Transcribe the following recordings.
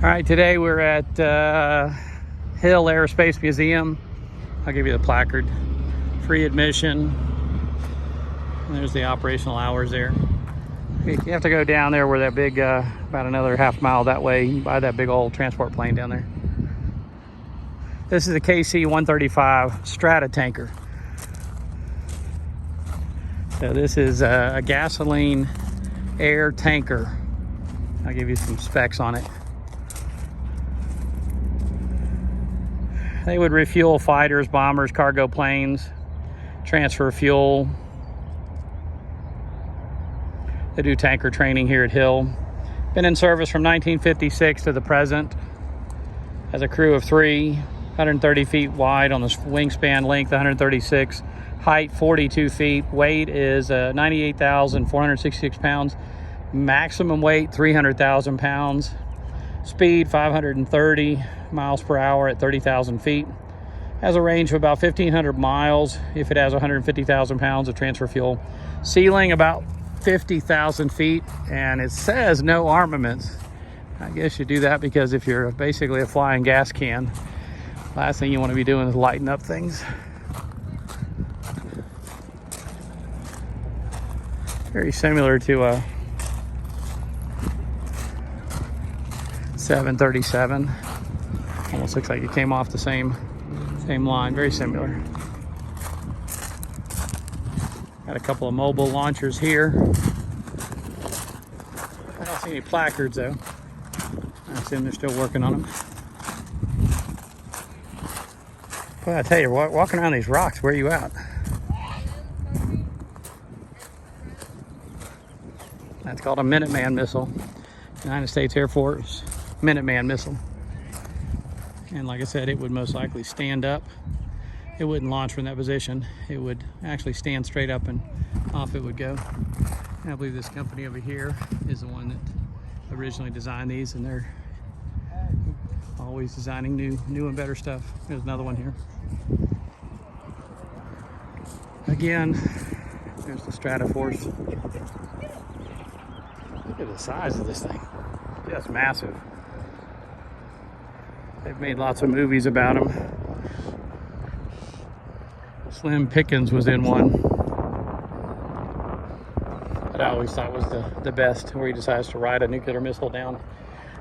All right, today we're at Hill Aerospace Museum. I'll give you the placard. Free admission. And there's the operational hours there. You have to go down there where that big, about another half mile that way. You can buy that big old transport plane down there. This is a KC-135 Strata tanker. So this is a gasoline air tanker. I'll give you some specs on it. They would refuel fighters, bombers, cargo planes, transfer fuel. They do tanker training here at Hill. Been in service from 1956 to the present. Has a crew of 3, 130 feet wide on the wingspan, length 136, height 42 feet. Weight is 98,466 pounds. Maximum weight 300,000 pounds. Speed 530 miles per hour at 30,000 feet. Has a range of about 1,500 miles if it has 150,000 pounds of transfer fuel. Ceiling about 50,000 feet, and it says no armaments. I guess you do that because if you're basically a flying gas can, last thing you want to be doing is lighting up things. Very similar to a 737. Almost looks like it came off the same line. Very similar. Got a couple of mobile launchers here. I don't see any placards though. I assume they're still working on them. Well, I tell you, walking around these rocks, where are you at? That's called a Minuteman missile. United States Air Force Minuteman missile. And like I said, it would most likely stand up. It wouldn't launch from that position. It would actually stand straight up and off it would go. And I believe this company over here is the one that originally designed these, and they're always designing new and better stuff. There's another one here. Again, there's the Strataforce. Look at the size of this thing. Just massive. They've made lots of movies about them. Slim Pickens was in one that I always thought was the best, where he decides to ride a nuclear missile down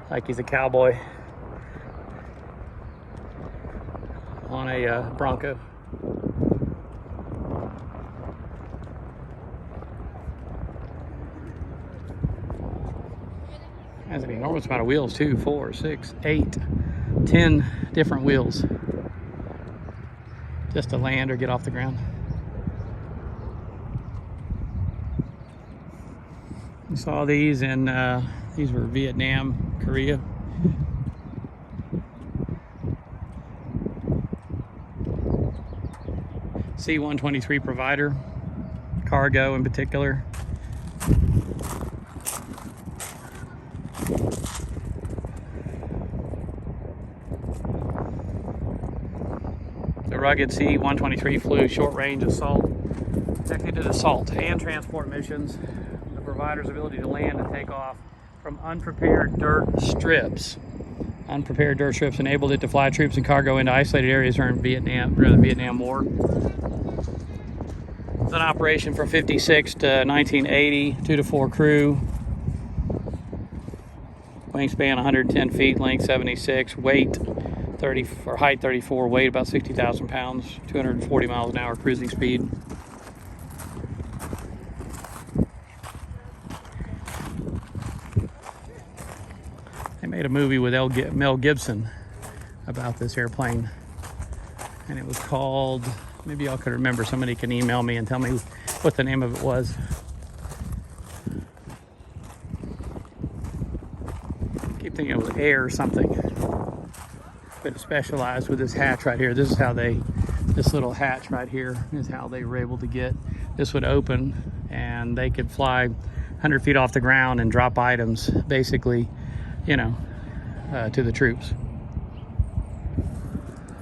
like he's a cowboy on a Bronco. Has an enormous amount of wheels too. 4, 6, 8, 10 different wheels just to land or get off the ground. We saw these in these were Vietnam, Korea. C-123 provider, cargo in particular. The rugged C-123 flew short-range assault, executed assault and transport missions. The provider's ability to land and take off from unprepared dirt strips. Unprepared dirt strips enabled it to fly troops and cargo into isolated areas during the Vietnam War. It was an operation from 56 to 1980, 2 to 4 crew. Wingspan 110 feet, length 76, weight 30 or height 34, weight about 60,000 pounds, 240 miles an hour cruising speed. They made a movie with Mel Gibson about this airplane, and it was called, maybe y'all could remember, somebody can email me and tell me what the name of it was. I keep thinking it was Air or something. But it specialized with this hatch right here. This is how this little hatch right here is how they were able to get, this would open and they could fly 100 feet off the ground and drop items, basically, you know, to the troops.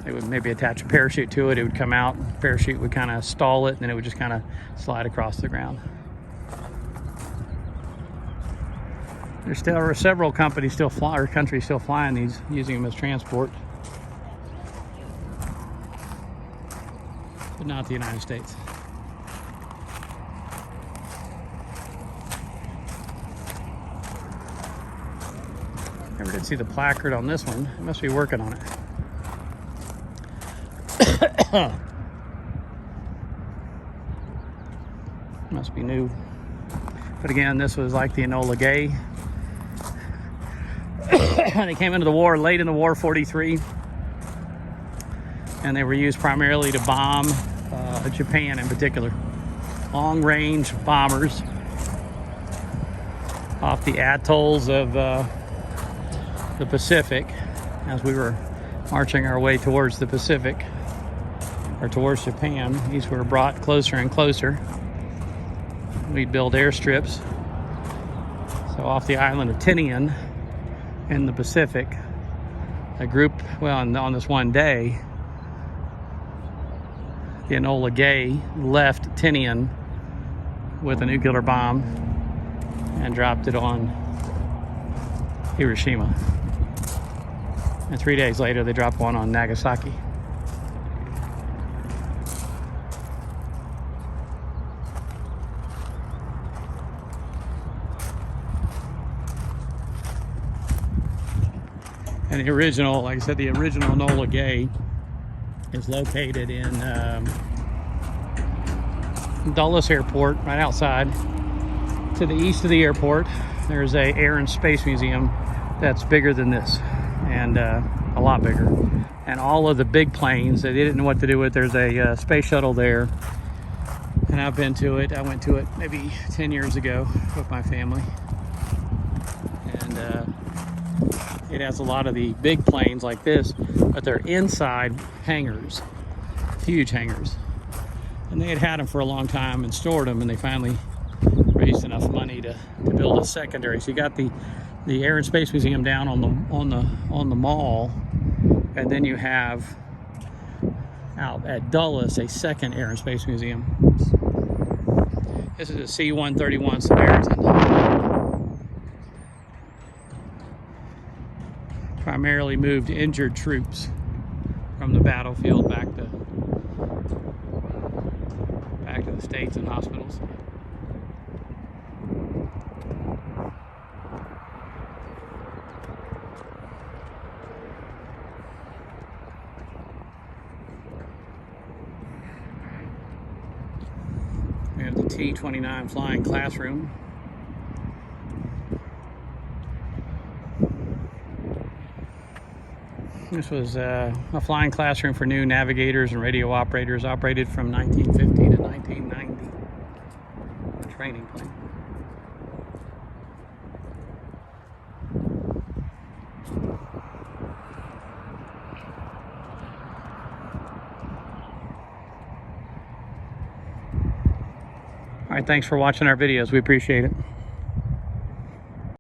They would maybe attach a parachute to it. It would come out, parachute would kind of stall it, and then it would just kind of slide across the ground. There's still several companies still fly, or countries still flying these, using them as transport, but not the United States. Never did see the placard on this one. It must be working on it. Must be new. But again, this was like the Enola Gay. They came into the war late in the war, 43, and they were used primarily to bomb Japan in particular. Long-range bombers off the atolls of the Pacific. As we were marching our way towards the Pacific, or towards Japan, these were brought closer and closer. We'd build airstrips. So off the island of Tinian in the Pacific, a group, well, on this one day, the Enola Gay left Tinian with a nuclear bomb and dropped it on Hiroshima. And 3 days later, they dropped one on Nagasaki. And the original, like I said, the original Enola Gay is located in Dulles Airport, right outside. To the east of the airport, there's a Air and Space Museum that's bigger than this, and a lot bigger. And all of the big planes that they didn't know what to do with, there's a space shuttle there. And I've been to it. I went to it maybe 10 years ago with my family. And it has a lot of the big planes like this, but they're inside hangars, huge hangars. And they had them for a long time and stored them, and they finally raised enough money to build a secondary. So you got the Air and Space Museum down on the mall, and then you have out at Dulles a second Air and Space Museum. This is a C-131 Samaritan. Primarily moved injured troops from the battlefield back to the States and hospitals. We have the T-29 flying classroom. This was a flying classroom for new navigators and radio operators, operated from 1950 to 1990. A training plane. All right, thanks for watching our videos. We appreciate it.